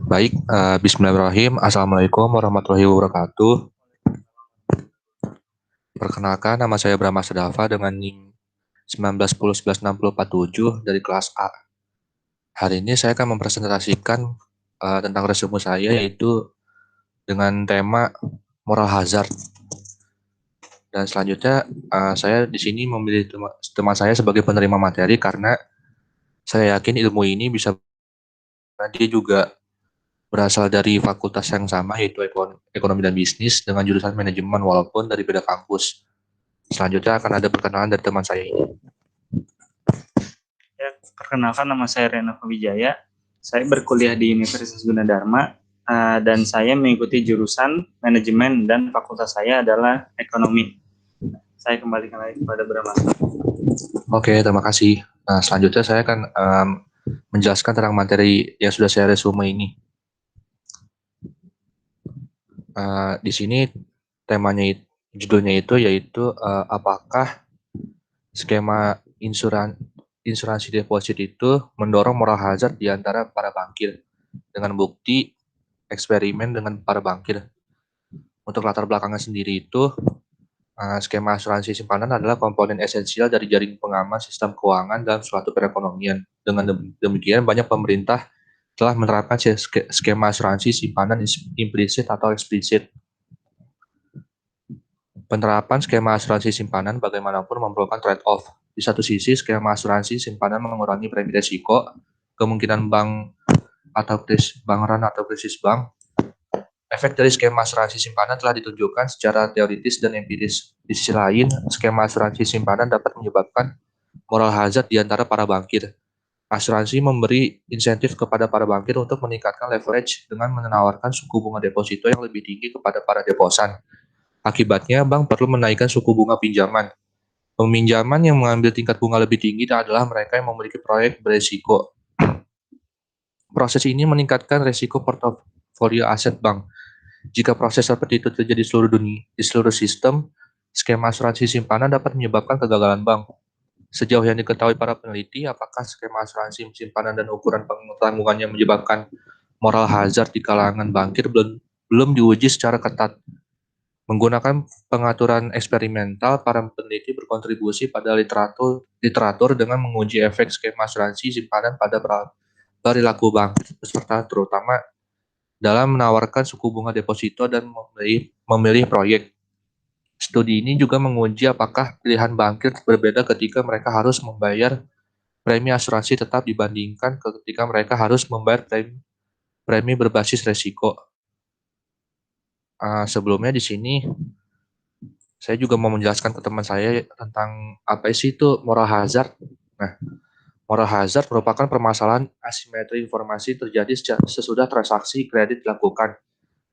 Baik, bismillahirrahmanirrahim. Assalamualaikum warahmatullahi wabarakatuh. Perkenalkan, nama saya Brahma Sedafa dengan NIM 1910116047 dari kelas A. Hari ini saya akan mempresentasikan tentang resume saya, yaitu dengan tema moral hazard. Dan selanjutnya, saya di sini memilih teman saya sebagai penerima materi karena saya yakin ilmu ini bisa dia juga berasal dari fakultas yang sama, yaitu ekonomi dan bisnis dengan jurusan manajemen walaupun dari beda kampus. Selanjutnya akan ada perkenalan dari teman saya ini. Ya, perkenalkan, nama saya Reno Wijaya. Saya berkuliah di Universitas Gunadarma dan saya mengikuti jurusan manajemen dan fakultas saya adalah ekonomi. Saya kembalikan lagi kepada Brahma. Oke, terima kasih. Nah, selanjutnya saya akan menjelaskan tentang materi yang sudah saya resume ini. Di sini temanya judulnya itu yaitu apakah skema insuransi deposit itu mendorong moral hazard di antara para bankir dengan bukti eksperimen dengan para bankir. Untuk latar belakangnya sendiri itu, skema asuransi simpanan adalah komponen esensial dari jaring pengaman sistem keuangan dalam suatu perekonomian. Dengan demikian, banyak pemerintah telah menerapkan skema asuransi simpanan implisit atau eksplisit. Penerapan skema asuransi simpanan bagaimanapun memerlukan trade-off. Di satu sisi, skema asuransi simpanan mengurangi premi risiko, kemungkinan bank run atau krisis bank. Efek dari skema asuransi simpanan telah ditunjukkan secara teoritis dan empiris. Di sisi lain, skema asuransi simpanan dapat menyebabkan moral hazard di antara para bankir. Asuransi memberi insentif kepada para bankir untuk meningkatkan leverage dengan menawarkan suku bunga deposito yang lebih tinggi kepada para deposan. Akibatnya, bank perlu menaikkan suku bunga pinjaman. Peminjaman yang mengambil tingkat bunga lebih tinggi adalah mereka yang memiliki proyek beresiko. Proses ini meningkatkan resiko portofolio aset bank. Jika proses seperti itu terjadi di seluruh sistem, skema asuransi simpanan dapat menyebabkan kegagalan bank. Sejauh yang diketahui para peneliti, apakah skema asuransi simpanan dan ukuran tanggungannya menyebabkan moral hazard di kalangan bankir belum diuji secara ketat. Menggunakan pengaturan eksperimental, para peneliti berkontribusi pada literatur dengan menguji efek skema asuransi simpanan pada perilaku bankir peserta, terutama dalam menawarkan suku bunga deposito dan memilih proyek. Studi ini juga menguji apakah pilihan bankir berbeda ketika mereka harus membayar premi asuransi tetap dibandingkan ketika mereka harus membayar premi berbasis resiko. Sebelumnya di sini saya juga mau menjelaskan ke teman saya tentang apa sih itu moral hazard. Nah, moral hazard merupakan permasalahan asimetri informasi terjadi sesudah transaksi kredit dilakukan.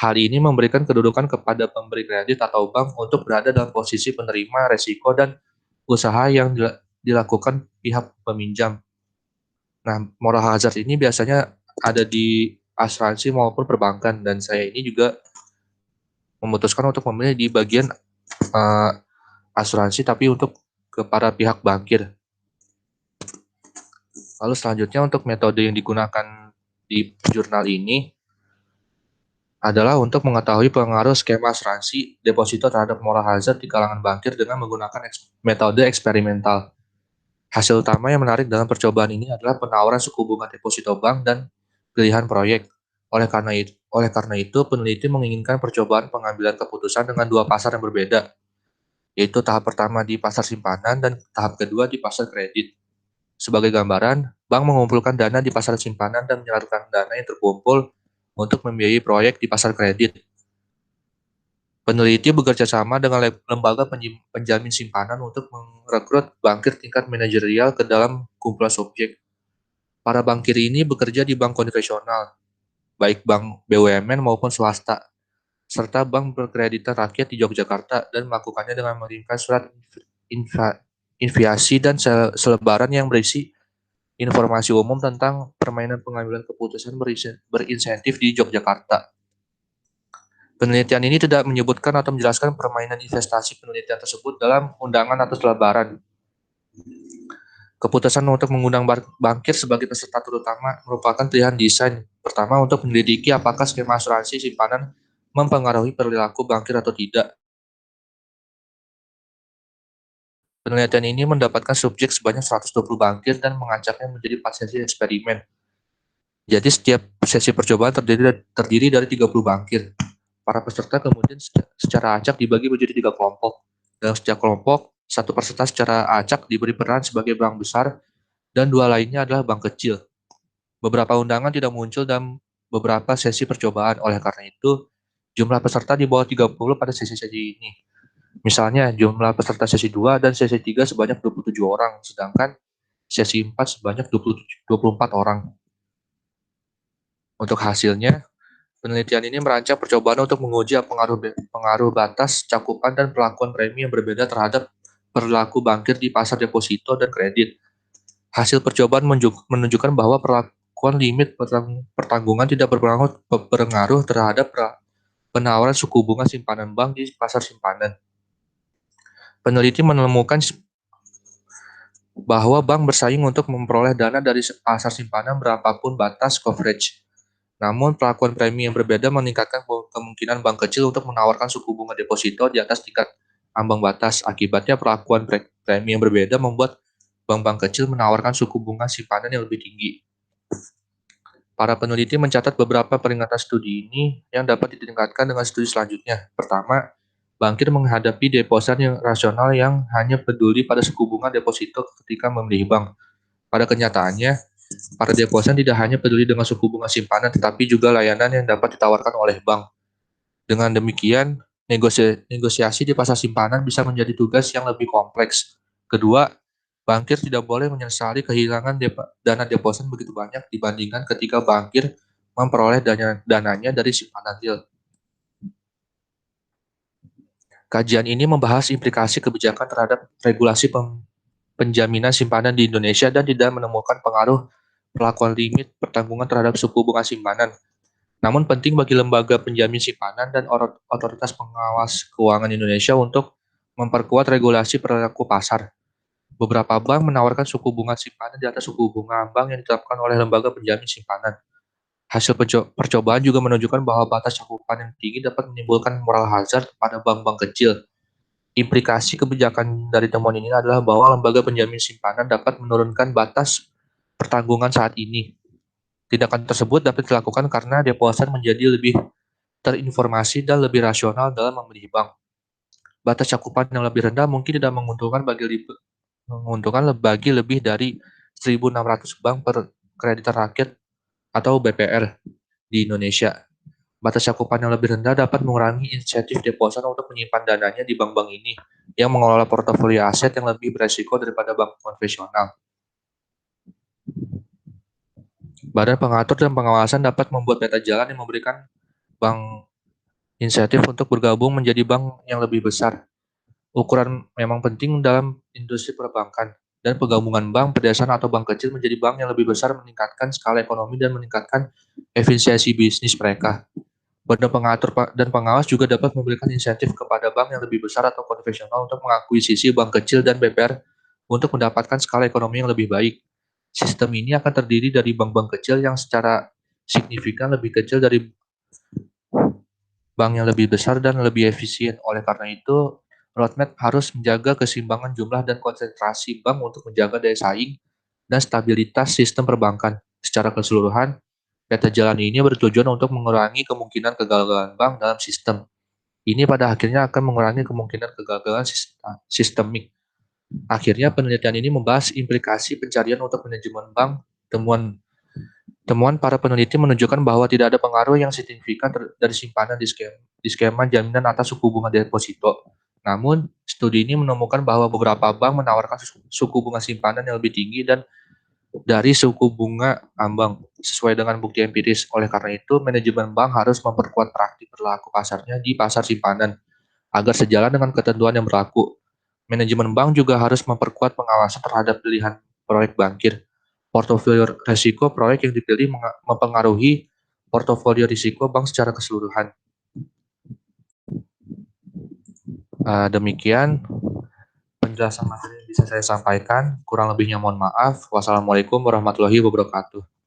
Hal ini memberikan kedudukan kepada pemberi kredit atau bank untuk berada dalam posisi penerima resiko dan usaha yang dilakukan pihak peminjam. Nah, moral hazard ini biasanya ada di asuransi maupun perbankan, dan saya ini juga memutuskan untuk memilih di bagian asuransi tapi untuk kepada pihak bankir. Lalu selanjutnya untuk metode yang digunakan di jurnal ini adalah untuk mengetahui pengaruh skema asuransi deposito terhadap moral hazard di kalangan bankir dengan menggunakan metode eksperimental. Hasil utama yang menarik dalam percobaan ini adalah penawaran suku bunga deposito bank dan pilihan proyek. Oleh karena itu, peneliti menginginkan percobaan pengambilan keputusan dengan dua pasar yang berbeda, yaitu tahap pertama di pasar simpanan dan tahap kedua di pasar kredit. Sebagai gambaran, bank mengumpulkan dana di pasar simpanan dan menyalurkan dana yang terkumpul untuk membiayai proyek di pasar kredit. Peneliti bekerja sama dengan lembaga penjamin simpanan untuk merekrut bankir tingkat manajerial ke dalam kumpulan subjek. Para bankir ini bekerja di bank konvensional, baik bank BUMN maupun swasta, serta bank berkreditan rakyat di Yogyakarta, dan melakukannya dengan mengirimkan surat inviasi dan selebaran yang berisi informasi umum tentang permainan pengambilan keputusan berinsentif di Yogyakarta. Penelitian ini tidak menyebutkan atau menjelaskan permainan investasi penelitian tersebut dalam undangan atau selebaran. Keputusan untuk mengundang bankir sebagai peserta terutama merupakan pilihan desain pertama untuk menyelidiki apakah skema asuransi simpanan mempengaruhi perilaku bankir atau tidak. Penelitian ini mendapatkan subjek sebanyak 120 bankir dan mengajaknya menjadi pasien eksperimen. Jadi setiap sesi percobaan terdiri dari 30 bankir. Para peserta kemudian secara acak dibagi menjadi 3 kelompok. Dalam setiap kelompok, satu peserta secara acak diberi peran sebagai bank besar dan 2 lainnya adalah bank kecil. Beberapa undangan tidak muncul dalam beberapa sesi percobaan, oleh karena itu jumlah peserta di bawah 30 pada sesi-sesi ini. Misalnya jumlah peserta sesi 2 dan sesi 3 sebanyak 27 orang, sedangkan sesi 4 sebanyak 24 orang. Untuk hasilnya, penelitian ini merancang percobaan untuk menguji pengaruh batas, cakupan, dan perlakuan premi yang berbeda terhadap perilaku bankir di pasar deposito dan kredit. Hasil percobaan menunjukkan bahwa perlakuan limit pertanggungan tidak berpengaruh terhadap penawaran suku bunga simpanan bank di pasar simpanan. Peneliti menemukan bahwa bank bersaing untuk memperoleh dana dari pasar simpanan berapapun batas coverage. Namun, perlakuan premi yang berbeda meningkatkan kemungkinan bank kecil untuk menawarkan suku bunga deposito di atas tingkat ambang batas. Akibatnya, perlakuan premi yang berbeda membuat bank-bank kecil menawarkan suku bunga simpanan yang lebih tinggi. Para peneliti mencatat beberapa peringatan studi ini yang dapat ditingkatkan dengan studi selanjutnya. Pertama, bankir menghadapi deposan yang rasional yang hanya peduli pada suku bunga deposito ketika memilih bank. Pada kenyataannya, para deposan tidak hanya peduli dengan suku bunga simpanan, tetapi juga layanan yang dapat ditawarkan oleh bank. Dengan demikian, negosiasi di pasar simpanan bisa menjadi tugas yang lebih kompleks. Kedua, bankir tidak boleh menyesali kehilangan dana deposan begitu banyak dibandingkan ketika bankir memperoleh dananya dari simpanan real. Kajian ini membahas implikasi kebijakan terhadap regulasi penjaminan simpanan di Indonesia dan tidak menemukan pengaruh perlakuan limit pertanggungan terhadap suku bunga simpanan. Namun penting bagi lembaga penjamin simpanan dan otoritas pengawas keuangan Indonesia untuk memperkuat regulasi perilaku pasar. Beberapa bank menawarkan suku bunga simpanan di atas suku bunga bank yang ditetapkan oleh lembaga penjamin simpanan. Hasil percobaan juga menunjukkan bahwa batas cakupan yang tinggi dapat menimbulkan moral hazard pada bank-bank kecil. Implikasi kebijakan dari temuan ini adalah bahwa lembaga penjamin simpanan dapat menurunkan batas pertanggungan saat ini. Tindakan tersebut dapat dilakukan karena deposan menjadi lebih terinformasi dan lebih rasional dalam memilih bank. Batas cakupan yang lebih rendah mungkin tidak menguntungkan bagi lebih dari 1.600 bank per kreditor rakyat atau BPR di Indonesia. Batas cakupan yang lebih rendah dapat mengurangi insentif deposan untuk menyimpan dananya di bank-bank ini yang mengelola portofolio aset yang lebih beresiko daripada bank konvensional. Badan pengatur dan pengawasan dapat membuat peta jalan yang memberikan bank insentif untuk bergabung menjadi bank yang lebih besar. Ukuran memang penting dalam industri perbankan, dan penggabungan bank pedesaan atau bank kecil menjadi bank yang lebih besar meningkatkan skala ekonomi dan meningkatkan efisiensi bisnis mereka. Badan pengatur dan pengawas juga dapat memberikan insentif kepada bank yang lebih besar atau konvensional untuk mengakuisisi bank kecil dan BPR untuk mendapatkan skala ekonomi yang lebih baik. Sistem ini akan terdiri dari bank-bank kecil yang secara signifikan lebih kecil dari bank yang lebih besar dan lebih efisien. Oleh karena itu, roadmap harus menjaga keseimbangan jumlah dan konsentrasi bank untuk menjaga daya saing dan stabilitas sistem perbankan. Secara keseluruhan, peta jalan ini bertujuan untuk mengurangi kemungkinan kegagalan bank dalam sistem. Ini pada akhirnya akan mengurangi kemungkinan kegagalan sistemik. Akhirnya, penelitian ini membahas implikasi pencarian untuk manajemen bank. Temuan para peneliti menunjukkan bahwa tidak ada pengaruh yang signifikan dari simpanan di skema jaminan atas suku bunga deposito. Namun, studi ini menemukan bahwa beberapa bank menawarkan suku bunga simpanan yang lebih tinggi dan dari suku bunga ambang sesuai dengan bukti empiris. Oleh karena itu, manajemen bank harus memperkuat praktik perilaku pasarnya di pasar simpanan agar sejalan dengan ketentuan yang berlaku. Manajemen bank juga harus memperkuat pengawasan terhadap pilihan proyek bankir. Portofolio risiko proyek yang dipilih mempengaruhi portofolio risiko bank secara keseluruhan. Demikian penjelasan materi bisa saya sampaikan. Kurang lebihnya mohon maaf. Wassalamualaikum warahmatullahi wabarakatuh.